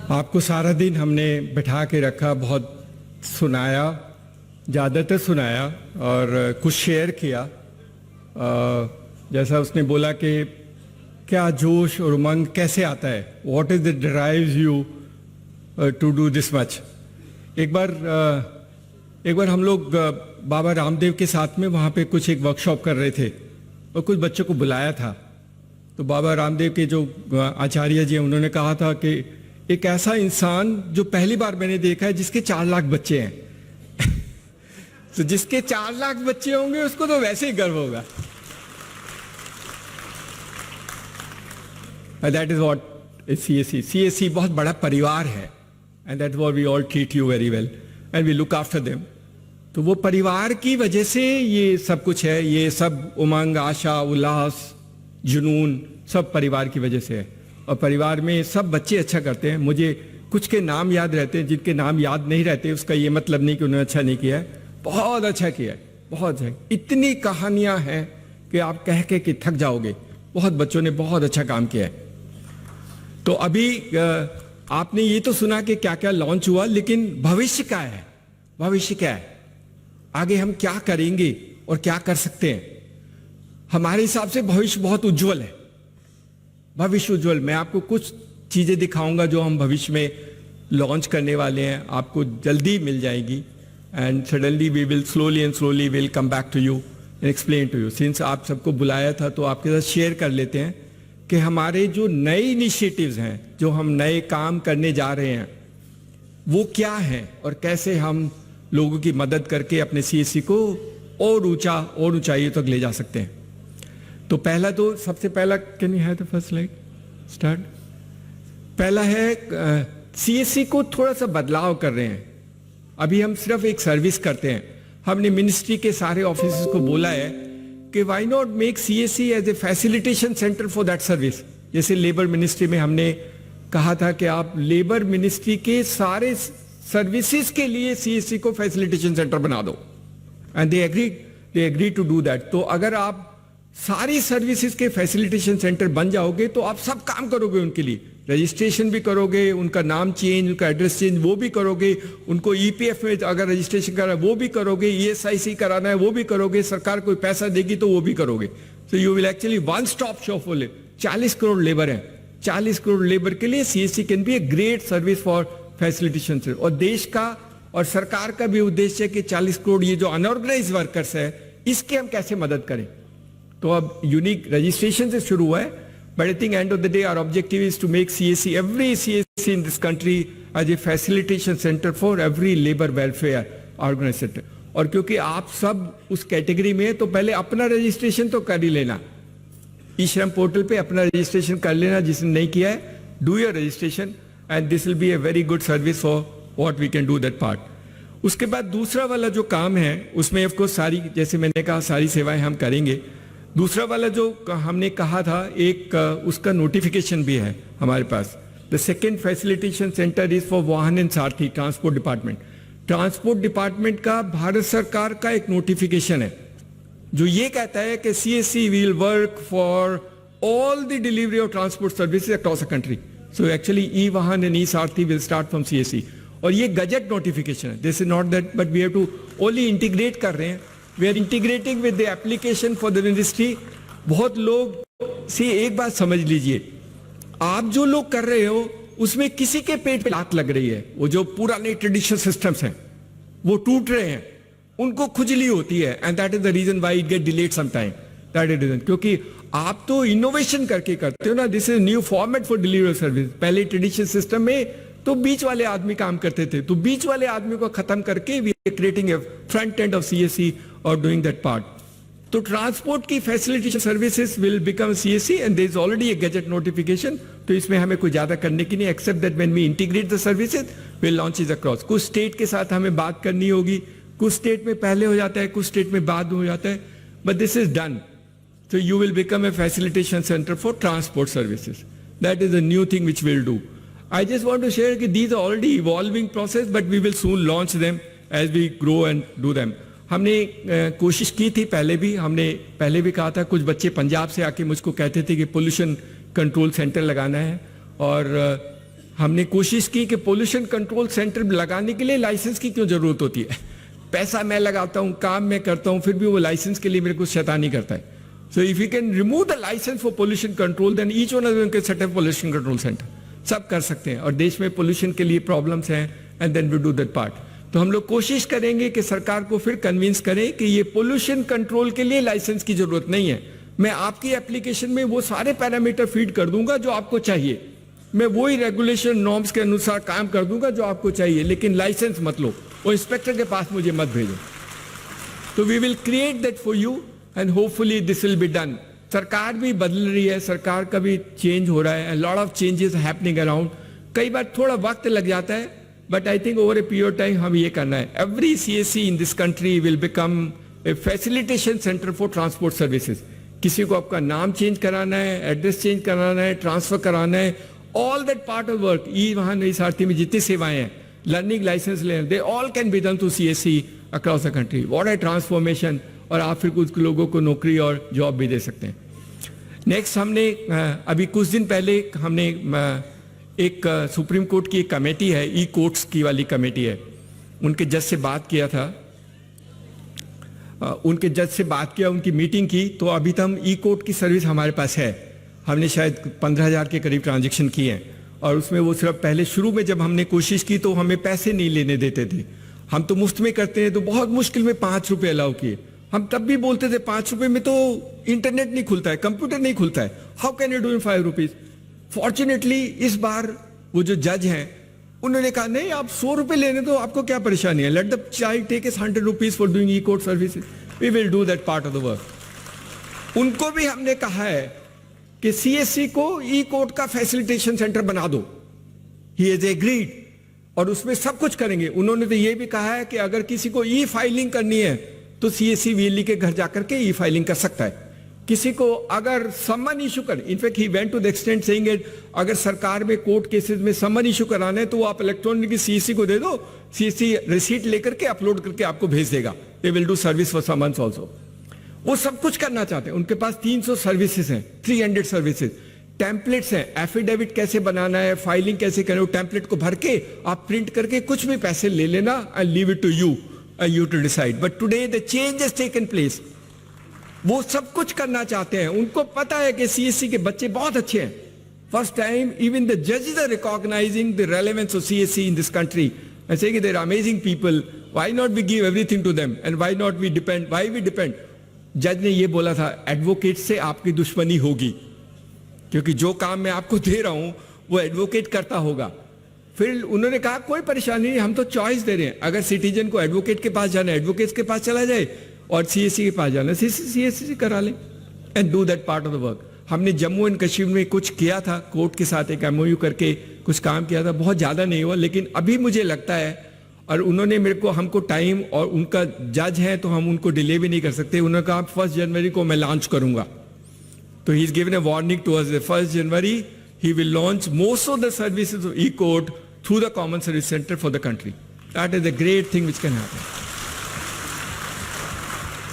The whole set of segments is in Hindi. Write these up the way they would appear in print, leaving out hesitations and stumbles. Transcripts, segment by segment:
आपको सारा दिन हमने बैठा के रखा, बहुत सुनाया, ज़्यादातर सुनाया और कुछ शेयर किया। जैसा उसने बोला कि क्या जोश और उमंग कैसे आता है, what is that drives you to do this much. एक बार हम लोग बाबा रामदेव के साथ में वहाँ पे कुछ एक वर्कशॉप कर रहे थे और कुछ बच्चों को बुलाया था। तो बाबा रामदेव के जो आचार्य जी हैं उन्होंने कहा था कि एक ऐसा इंसान जो पहली बार मैंने देखा है जिसके 4 लाख बच्चे हैं तो जिसके 4 लाख बच्चे होंगे उसको तो वैसे ही गर्व होगा। That is what CSC। CSC बहुत बड़ा परिवार है and that what we all treat you very well and we look after them. तो वो परिवार की वजह से ये सब कुछ है, ये सब उमंग, आशा, उल्लास, जुनून सब परिवार की वजह से है। और परिवार में सब बच्चे अच्छा करते हैं। मुझे कुछ के नाम याद रहते हैं, जिनके नाम याद नहीं रहते उसका ये मतलब नहीं कि उन्होंने अच्छा नहीं किया है, बहुत अच्छा किया है, बहुत अच्छा। इतनी कहानियां हैं कि आप कह के कि थक जाओगे। बहुत बच्चों ने बहुत अच्छा काम किया है। तो अभी आपने ये तो सुना कि क्या क्या लॉन्च हुआ, लेकिन भविष्य क्या है, भविष्य क्या है, आगे हम क्या करेंगे और क्या कर सकते हैं। हमारे हिसाब से भविष्य बहुत उज्जवल है, भविष्य उज्जवल। मैं आपको कुछ चीजें दिखाऊंगा जो हम भविष्य में लॉन्च करने वाले हैं, आपको जल्दी मिल जाएगी। And suddenly we will slowly will come back to you and explain to you. Since आप सबको बुलाया था तो आपके साथ शेयर कर लेते हैं कि हमारे जो नए इनिशिएटिव्स हैं, जो हम नए काम करने जा रहे हैं, वो क्या हैं और कैसे हम लोगों की मदद करके अपने CSC को और ऊंचा और ऊंचाइयों तक ले जा सकते हैं। तो पहला, तो सबसे पहला, can you have the first slide start. पहला है CSC को थोड़ा सा बदलाव कर रहे हैं। अभी हम सिर्फ एक सर्विस करते हैं। हमने मिनिस्ट्री के सारे ऑफिसर्स को बोला है कि why not make CSC as a facilitation centre for that service. जैसे लेबर मिनिस्ट्री में हमने कहा था कि आप लेबर मिनिस्ट्री के सारे सर्विसेज के लिए CSC को फैसिलिटेशन सेंटर बना दो, and they agree to do that. तो अगर आप सारी सर्विसेज के फैसिलिटेशन सेंटर बन जाओगे तो आप सब काम करोगे उनके लिए। रजिस्ट्रेशन भी करोगे, उनका नाम चेंज, उनका एड्रेस चेंज वो भी करोगे, उनको EPF में अगर रजिस्ट्रेशन कराना है वो भी करोगे, ESIC कराना है वो भी करोगे, सरकार कोई पैसा देगी तो वो भी करोगे। So you will actually one stop shop for 40 crore labour है। 40 करोड़ लेबर के लिए CSC can be a great service for facilitation centre. और देश का और सरकार का भी उद्देश्य है कि 40 करोड़ ये जो अनऑर्गेनाइज वर्कर्स है इसके हम कैसे मदद करें। तो अब यूनिक रजिस्ट्रेशन से शुरू हुआ है, but I think end of the day our objective is to make CSC, every CSC in this country as a facilitation centre for every labour welfare organisation. और क्योंकि आप सब उस कैटेगरी में है तो पहले अपना रजिस्ट्रेशन तो कर ही लेना, ई-श्रम पोर्टल पे अपना रजिस्ट्रेशन कर लेना। जिसने नहीं किया है, do your registration and this will be a very good service for what we can do that part. उसके बाद दूसरा वाला जो काम है उसमें ऑफ कोर्स सारी, जैसे मैंने कहा, सारी सेवाएं हम करेंगे। दूसरा वाला जो हमने कहा था, एक उसका नोटिफिकेशन भी है हमारे पास। The second facilitation centre is for Vahan and Sarathi, transport department. Transport department का भारत सरकार का एक नोटिफिकेशन है जो ये कहता है कि CSC will work for all the delivery of transport services across the country. So actually e-Vahan and e-Sarathi will start from CSC। और ये गजट नोटिफिकेशन है, this is not that, but we have to only integrate कर रहे हैं। We are integrating with the application for the ministry। बहुत लोग से एक बात समझ लीजिए, आप जो लोग कर रहे हो उसमें किसी के पेट पे लात लग रही है। वो जो पुराने ट्रेडिशनल सिस्टम्स हैं वो टूट रहे हैं, उनको खुजली होती है, and that is the reason why it get delayed some time. That is reason, क्योंकि आप तो इनोवेशन करके करते हो ना। This is new format for delivery service. पहले ट्रेडिशनल सिस्टम में तो बीच वाले आदमी काम करते थे, तो बीच वाले आदमी को खत्म करके we are creating a front end of CSC और डूइंग दैट पार्ट। तो ट्रांसपोर्ट की facilitation services will become CSC and there is already a gazette notification. तो इसमें हमें कुछ ज्यादा करने की नहीं, except that when we integrate the services will launch is across. कुछ स्टेट के साथ हमें बात करनी होगी, कुछ स्टेट में पहले हो जाता है, कुछ स्टेट में बाद हो जाता है, but this is done. So you will become a facilitation center for transport services. That is a new thing which we'll do. I just want to share that these are already evolving process, but we will soon launch them as we grow and do them. हमने कोशिश की थी हमने पहले भी कहा था। कुछ बच्चे पंजाब से आके मुझको कहते थे कि पोल्यूशन कंट्रोल सेंटर लगाना है, और हमने कोशिश की कि पोल्यूशन कंट्रोल सेंटर लगाने के लिए लाइसेंस की क्यों जरूरत होती है? पैसा मैं लगाता हूं, काम मैं करता हूं, फिर भी वो लाइसेंस के लिए मेरे को शैतानी करता है. So if you can remove the licence for pollution control, then each one of them can set up pollution control centre. सब कर सकते हैं, और देश में पोल्यूशन के लिए प्रॉब्लम्स हैं, and then we do that part. तो हम लोग कोशिश करेंगे कि सरकार को फिर कन्विंस करें कि ये पोल्यूशन कंट्रोल के लिए लाइसेंस की जरूरत नहीं है. मैं आपकी एप्लीकेशन में वो सारे पैरामीटर फीड कर दूंगा जो आपको चाहिए, मैं वही रेगुलेशन नॉर्म्स के अनुसार काम कर दूंगा जो आपको चाहिए, लेकिन लाइसेंस मत लो, वो इंस्पेक्टर के पास मुझे मत भेजो. तो we will create that for you and hopefully this will be done. सरकार भी बदल रही है, सरकार का भी चेंज हो रहा है, lot of changes happening around. कई बार थोड़ा वक्त लग जाता है, but I think over a period time हम ये करना है. Every CSC in this country will become a facilitation centre for transport services. किसी को आपका नाम चेंज कराना है, एड्रेस चेंज कराना है, ट्रांसफर कराना है, all that part of work, e Vahan नई सारथी में जितनी सेवाएं हैं, लर्निंग लाइसेंस लेना, they all can be done through CSC across the country. What A transformation. और आप फिर कुछ लोगों को नौकरी और जॉब भी दे सकते हैं. नेक्स्ट, हमने अभी कुछ दिन पहले हमने एक सुप्रीम कोर्ट की एक कमेटी है, ई कोर्ट्स की वाली कमेटी है, उनके जज से बात किया था, उनके जज से बात किया, उनकी मीटिंग की. तो अभी तक हम ई कोर्ट की सर्विस हमारे पास है. हमने शायद 15,000 के करीब ट्रांजैक्शन किए हैं, और उसमें वो सिर्फ पहले शुरू में जब हमने कोशिश की तो हमें पैसे नहीं लेने देते थे. हम तो मुफ्त में करते हैं, तो बहुत मुश्किल में 5 रुपये अलाउ किए. हम तब भी बोलते थे 5 रुपये में तो इंटरनेट नहीं खुलता है, कंप्यूटर नहीं खुलता है, how can you do in 5 rupees. Fortunately इस बार वो जो जज हैं उन्होंने कहा नहीं, आप 100 रुपये लेने दो, आपको क्या परेशानी है, let the child take is 100 rupees for doing e court services, we will do that part of the work. उनको भी हमने कहा है कि सीएससी को ई कोर्ट का फैसिलिटेशन सेंटर बना दो. ही इज एग्रीड, और उसमें सब कुछ करेंगे. उन्होंने तो ये भी कहा है कि अगर किसी को ई फाइलिंग करनी है तो सीएससी वीएलई के घर जाकर के ई फाइलिंग कर सकता है. किसी को अगर सम्मन इशू कर, in fact he went to the extent saying it, अगर सरकार में कोर्ट केसेस में सम्मन इशू कराना है तो वो आप इलेक्ट्रॉनिक सीएससी को दे दो, सीएससी रिसीट लेकर के अपलोड करके आपको भेज देगा. They will do service for summons also. वो सब कुछ करना चाहते हैं. उनके पास 300 सर्विसेज हैं, 300 सर्विसेज. टेम्पलेट्स हैं, एफिडेविट कैसे बनाना है, फाइलिंग कैसे करना है, टेम्पलेट को भर के आप प्रिंट करके कुछ भी पैसे ले लेना, and leave it to you to decide. But today the change has taken place. वो सब कुछ करना चाहते हैं. उनको पता है कि सीएससी के बच्चे बहुत अच्छे हैं. फर्स्ट टाइम इवन द जजेस are recognising the relevance of सीएससी in this country and saying there are amazing people, why not we give everything to them and why not we depend, why we depend. जज ने ये बोला था, एडवोकेट से आपकी दुश्मनी होगी, क्योंकि जो काम मैं आपको दे रहा हूं वो एडवोकेट करता होगा. फिर उन्होंने कहा कोई परेशानी नहीं, हम तो चॉइस दे रहे हैं. अगर सिटीजन को एडवोकेट के पास जाना है, एडवोकेट के पास चला जाए, और सीएससी के पास जाना है, सीएससी करा ले, and do that part of the work. हमने जम्मू एंड कश्मीर में कुछ किया था, कोर्ट के साथ एक एमओयू करके कुछ काम किया था, बहुत ज्यादा नहीं हुआ, लेकिन अभी मुझे लगता है, और उन्होंने मेरे को, हमको टाइम, और उनका जज है तो हम उनको डिले भी नहीं कर सकते. उन्होंने कहा 1 जनवरी को मैं लॉन्च करूंगा. तो he is given a warning to us, 1 जनवरी he will launch most of the services of e-court through the common service center for the country. That is a great thing which can happen.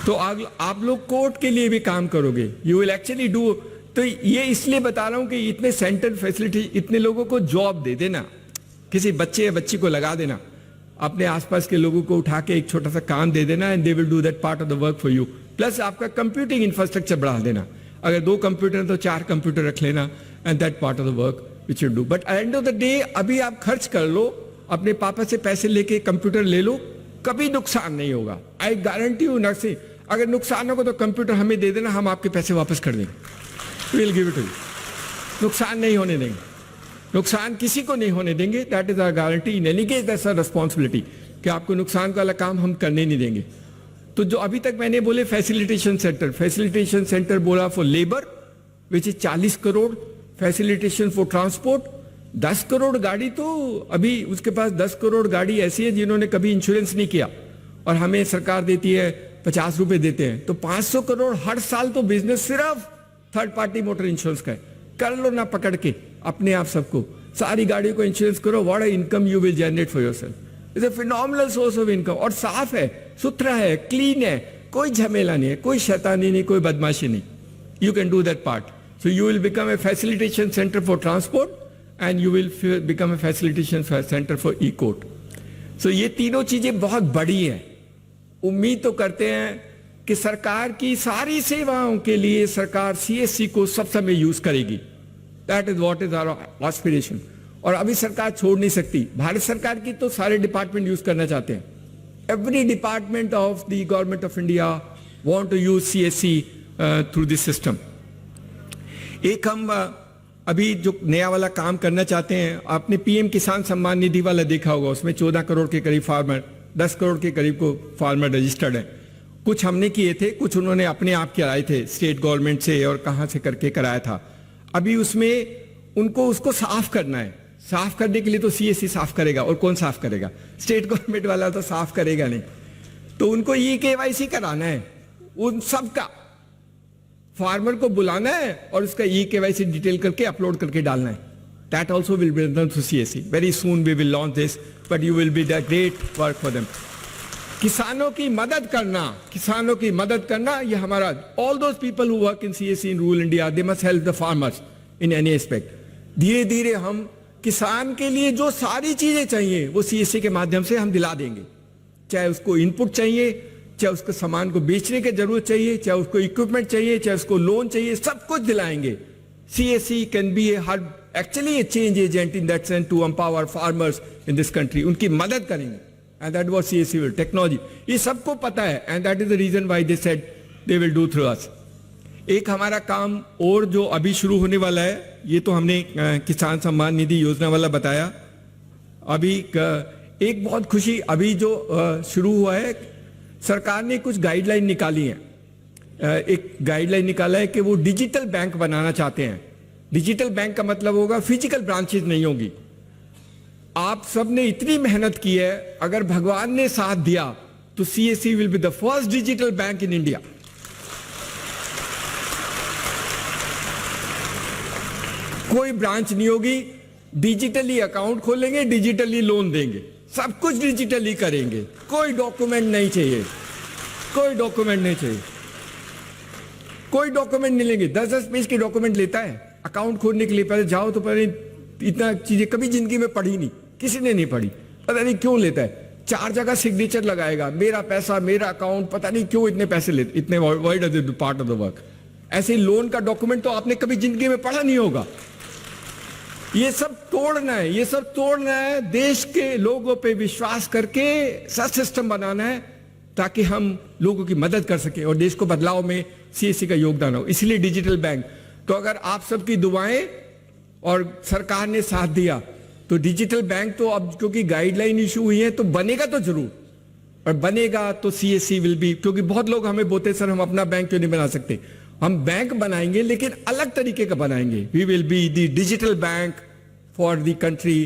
तो आप लोग कोर्ट के लिए भी काम करोगे, यू विल एक्चुअली डू. तो ये इसलिए बता रहा हूं कि इतने सेंटर फैसिलिटी, इतने लोगों को जॉब दे देना, किसी बच्चे या बच्ची को लगा देना, अपने आसपास के लोगों को उठा के एक छोटा सा काम दे देना, and they will do that part of the work for you. Plus आपका कंप्यूटिंग इंफ्रास्ट्रक्चर बढ़ा देना. अगर 2 कंप्यूटर है तो 4 कंप्यूटर रख लेना, and that part of the work which you do. But and of the day अभी आप खर्च कर लो, अपने पापा से पैसे लेके कंप्यूटर ले लो, कभी नुकसान नहीं होगा. आई गारंटी यू नर्सिंग, अगर नुकसान होगा तो कंप्यूटर हमें दे देना, हम आपके पैसे वापस कर देंगे. We will give it to you. नुकसान नहीं होने देंगे, नुकसान किसी को नहीं होने देंगे. That is our guarantee. In any case that's our responsibility कि आपको नुकसान वाला काम हम करने नहीं देंगे. तो जो अभी तक मैंने बोले फैसिलिटेशन सेंटर बोला for labour which is 40 crore, facilitation for transport 10 crore गाड़ी. तो अभी उसके पास 10 करोड़ गाड़ी ऐसी है जिन्होंने कभी इंश्योरेंस नहीं किया, और हमें सरकार देती है 50 रुपए देते हैं, तो 500 करोड़ हर साल तो बिजनेस सिर्फ थर्ड पार्टी मोटर इंश्योरेंस का है. कर लो ना पकड़ के अपने आप सबको, सारी गाड़ियों को इंश्योरेंस करो. What income you will generate for yourself. It's a phenomenal source of income. और साफ है, सुथरा है, क्लीन है, कोई झमेला नहीं है, कोई शैतानी नहीं, कोई बदमाशी नहीं. You can do that part. So you will become a facilitation center for transport, and you will become a facilitation center for e-court. So ये तीनों चीजें बहुत बड़ी हैं. उम्मीद तो करते हैं कि सरकार की सारी सेवाओं के लिए सरकार CSC को सब समय यूज करेगी. That is what is our aspiration. और अभी सरकार छोड़ नहीं सकती. भारत सरकार की तो सारे डिपार्टमेंट यूज करना चाहते हैं. Every department of the government of India want to use CSC through this system. एक हम अभी जो नया वाला काम करना चाहते हैं, आपने PM किसान सम्मान निधि वाला देखा होगा. उसमें 14 करोड़ के करीब फार्मर, 10 करोड़ के करीब को फार्मर रजिस्टर्ड है. कुछ हमने किए थे, कुछ उन्होंने अपने आप कराए थे स्टेट गवर्नमेंट से और कहां से करके कराया था. अभी उसमें उनको उसको साफ करना है. साफ करने के लिए तो CSC साफ करेगा, और कौन साफ करेगा? स्टेट गवर्नमेंट वाला तो साफ करेगा नहीं. तो उनको KYC कराना है. उन सब का फार्मर को बुलाना है और उसका KYC डिटेल करके अपलोड करके डालना है. That also will be done through CSC. Very soon we will launch this, but you will be the great work for them. किसानों की मदद करना, किसानों की मदद करना, ये हमारा, all those people who work in CSC in rural India, they must help the farmers in any aspect. धीरे धीरे हम किसान के लिए जो सारी चीजें चाहिए वो CSC के माध्यम से हम दिला देंगे. चाहे उसको इनपुट चाहिए, चाहे उसको सामान को बेचने की जरूरत चाहिए, चाहे उसको इक्विपमेंट चाहिए, चाहे उसको लोन चाहिए, सब कुछ दिलाएंगे. CSC can be actually a change agent in that sense to empower farmers in this country. उनकी मदद करेंगे. And that was CSC will. Technology. ये सबको पता है. And that is the reason why they said they will do through us. एक हमारा काम और जो अभी शुरू होने वाला है, ये तो हमने किसान सम्मान निधि योजना वाला बताया. अभी एक बहुत खुशी अभी जो शुरू हुआ है, सरकार ने कुछ गाइडलाइन निकाली है. एक गाइडलाइन निकाला है कि वो डिजिटल बैंक बनाना चाहते हैं. डिजिटल बैंक का मतलब होगा फिजिकल ब्रांचेज नहीं होगी. आप सब ने इतनी मेहनत की है, अगर भगवान ने साथ दिया तो CSC will be the first digital bank in India. कोई ब्रांच नहीं होगी, डिजिटली अकाउंट खोलेंगे, डिजिटली लोन देंगे, सब कुछ डिजिटली करेंगे. कोई डॉक्यूमेंट नहीं चाहिए, कोई डॉक्यूमेंट नहीं चाहिए, कोई डॉक्यूमेंट नहीं लेंगे. 10-10 पेज के डॉक्यूमेंट लेता है अकाउंट खोलने के लिए. पहले जाओ तो पहले इतना चीजें कभी जिंदगी में पढ़ी नहीं, किसी ने नहीं पढ़ी, पता नहीं क्यों लेता है. 4 जगह सिग्नेचर लगाएगा, मेरा पैसा, मेरा अकाउंट, पता नहीं क्यों इतने पैसे लेते, इतने wide does it part of the work. ऐसे लोन का डॉक्यूमेंट तो आपने कभी जिंदगी में पढ़ा नहीं होगा. ये सब तोड़ना है, ये सब तोड़ना है. देश के लोगों पे विश्वास करके सच सिस्टम बनाना है ताकि हम लोगों की मदद कर सके और देश को बदलाव में CSC का योगदान हो. इसलिए डिजिटल बैंक. तो अगर आप सबकी दुआएं और सरकार ने साथ दिया तो डिजिटल बैंक तो अब क्योंकि गाइडलाइन इशू हुई है तो बनेगा तो जरूर. और बनेगा तो CSC विल बी, क्योंकि बहुत लोग हमें बोलते सर हम अपना बैंक क्यों नहीं बना सकते. हम बैंक बनाएंगे लेकिन अलग तरीके का बनाएंगे. We will be the digital bank for the country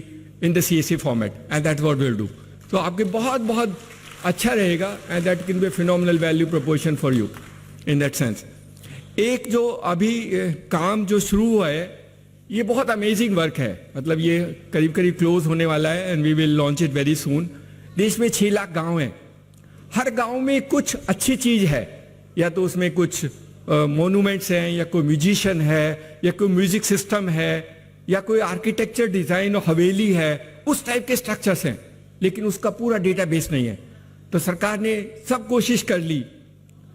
in the CSC format and that's what we will do. तो आपके बहुत बहुत अच्छा रहेगा and that can be phenomenal value proportion for you in that sense. एक जो अभी काम जो शुरू हुआ है ये बहुत अमेजिंग वर्क है. मतलब ये करीब करीब क्लोज होने वाला है and we will launch it very soon. देश में 6 लाख गांव हैं. हर गांव में कुछ अच्छी चीज है, या तो उसमें कुछ मोन्यूमेंट्स हैं, या कोई म्यूजिशियन है, या कोई म्यूजिक सिस्टम है, या कोई आर्किटेक्चर डिजाइन और हवेली है, उस टाइप के स्ट्रक्चर्स हैं, लेकिन उसका पूरा डेटाबेस नहीं है. तो सरकार ने सब कोशिश कर ली.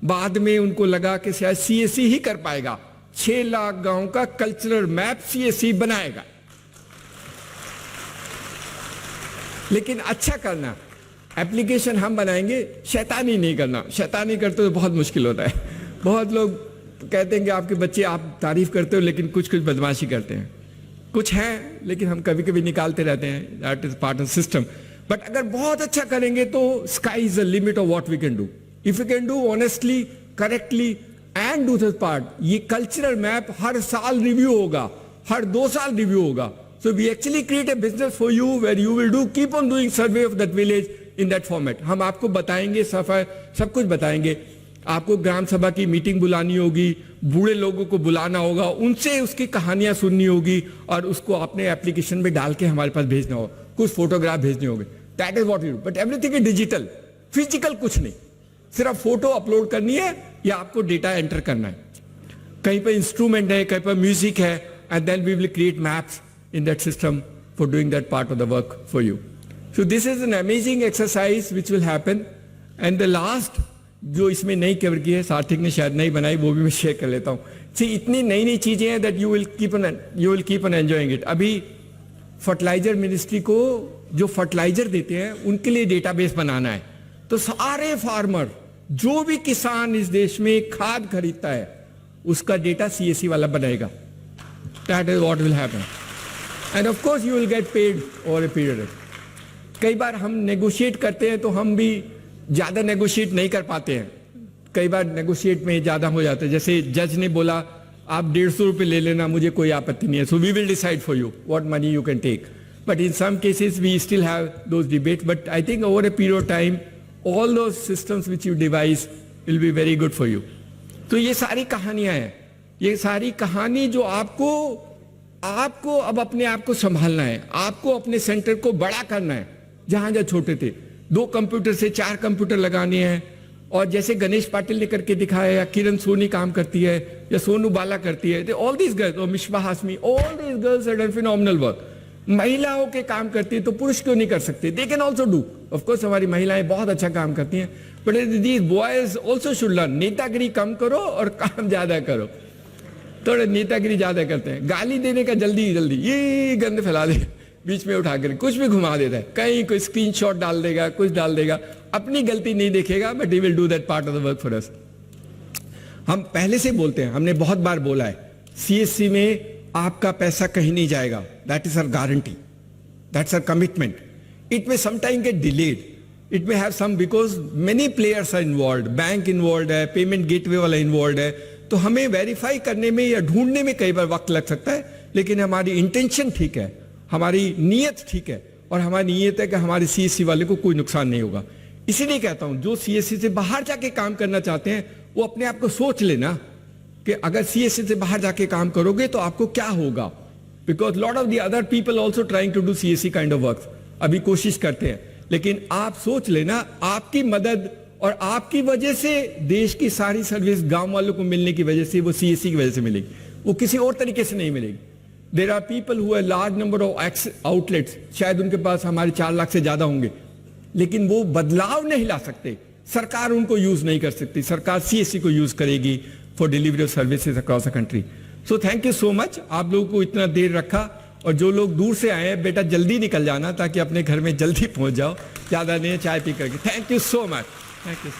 बाद में उनको लगा कि शायद CSC ही कर पाएगा. 6 लाख गांव का कल्चरल मैप CSC बनाएगा. लेकिन अच्छा करना, एप्लीकेशन हम बनाएंगे, शैतानी नहीं करना. शैतानी करते तो बहुत मुश्किल होता है. बहुत लोग कहते हैं कि आपके बच्चे, आप तारीफ करते हो लेकिन कुछ कुछ बदमाशी करते हैं. कुछ हैं लेकिन हम कभी कभी निकालते रहते हैं. That is part of system. But अगर बहुत अच्छा करेंगे तो sky is the limit of what we can do. If you can do honestly, correctly and do this part. ये कल्चरल मैप हर साल रिव्यू होगा, हर 2 साल रिव्यू होगा. So we actually create a business for you where you will do keep on doing survey of that village in that format. हम आपको बताएंगे, सफाई सब कुछ बताएंगे. आपको ग्राम सभा की मीटिंग बुलानी होगी, बूढ़े लोगों को बुलाना होगा, उनसे उसकी कहानियां सुननी होगी और उसको अपने एप्लीकेशन में डाल के हमारे पास भेजना होगा. कुछ फोटोग्राफ भेजने होंगे. That is what you do. But everything is digital. Physical कुछ नहीं, सिर्फ फोटो अपलोड करनी है या आपको डेटा एंटर करना है. कहीं पर इंस्ट्रूमेंट है, कहीं पर म्यूजिक है, and then we will create maps in that system for doing that part of the work for you. So this is an amazing exercise which will happen. And the last जो इसमें नई कवर की है, सार्थक ने शायद नहीं बनाई, वो भी मैं शेयर कर लेता हूँ. See, इतनी नई नई चीजें हैं that you will keep on enjoying it. अभी फर्टिलाइजर मिनिस्ट्री को जो फर्टिलाइजर देते हैं उनके लिए डेटाबेस बनाना है. तो सारे फार्मर, जो भी किसान इस देश में खाद खरीदता है, उसका डेटा सीएससी वाला बनाएगा. That is what will happen. And of course you will get paid over a period. कई बार हम नेगोशिएट करते हैं तो हम भी ज्यादा नेगोशिएट नहीं कर पाते हैं. कई बार नेगोशिएट में ज्यादा हो जाता है. जैसे जज ने बोला आप 150 रुपये ले लेना, मुझे कोई आपत्ति नहीं है. So we will decide for you what money you can take. But in some cases we still have those debate. But I think over a period of time all those systems which you devise will be very good for you. तो ये सारी कहानियां हैं. ये सारी कहानी जो आपको अब अपने आप को संभालना है. आपको अपने सेंटर को बड़ा करना है. जहां जहां छोटे थे 2 कंप्यूटर से 4 कंप्यूटर लगाने हैं. और जैसे गणेश पाटिल ने करके दिखाया, या किरण सोनी काम करती है, या सोनू बाला करती है, ऑल दीज गर्ल्स, और Misbah Hashmi, all these girls have done phenomenal work. महिलाओं के काम करती है तो पुरुष क्यों नहीं कर सकते? They can also do. Of course हमारी महिलाएं बहुत अच्छा काम करती हैं, but these boys also should learn. नेतागिरी कम करो और काम ज्यादा करो. थोड़ा नेतागिरी ज्यादा करते हैं. गाली देने का जल्दी ये गंद फैला दे, बीच में उठा कर कुछ भी घुमा देता है. कहीं कोई स्क्रीनशॉट डाल देगा, कुछ डाल देगा, अपनी गलती नहीं देखेगा, but he will do that part of the work for us. हम पहले से बोलते हैं, हमने बहुत बार बोला है, सीएससी में आपका पैसा कहीं नहीं जाएगा. That is our guarantee, that's our commitment. It may sometime get delayed, it may have some, because many players are involve. Bank involve है, पेमेंट गेटवे वाला इन्वॉल्व है. तो हमें वेरीफाई करने में या ढूंढने में कई बार वक्त लग सकता है, लेकिन हमारी इंटेंशन ठीक है, हमारी नीयत ठीक है, और हमारी नीयत है कि हमारे सीएससी वाले को कोई नुकसान नहीं होगा. इसीलिए कहता हूं, जो सीएससी से बाहर जाके काम करना चाहते हैं वो अपने आप को सोच लेना कि अगर सीएससी से बाहर जाके काम करोगे तो आपको क्या होगा. Because lot of the other people also trying to do CSC kind of work. अभी कोशिश करते हैं, लेकिन आप सोच लेना, आपकी मदद और आपकी वजह से देश की सारी सर्विस गांव वालों को मिलने की वजह से, वो सीएससी की वजह से मिलेगी, वो किसी और तरीके से नहीं मिलेगी. There are people who have large number of outlets, शायद उनके पास हमारे 4 लाख से ज्यादा होंगे, लेकिन वो बदलाव नहीं ला सकते. सरकार उनको यूज नहीं कर सकती. सरकार सीएससी को यूज करेगी for delivery of services across the country. So thank you so much. आप लोगों को इतना देर रखा, और जो लोग दूर से आए हैं, बेटा जल्दी निकल जाना ताकि अपने घर में जल्दी पहुंच जाओ, ज्यादा नहीं चाय पी करके. Thank you so much. Thank you.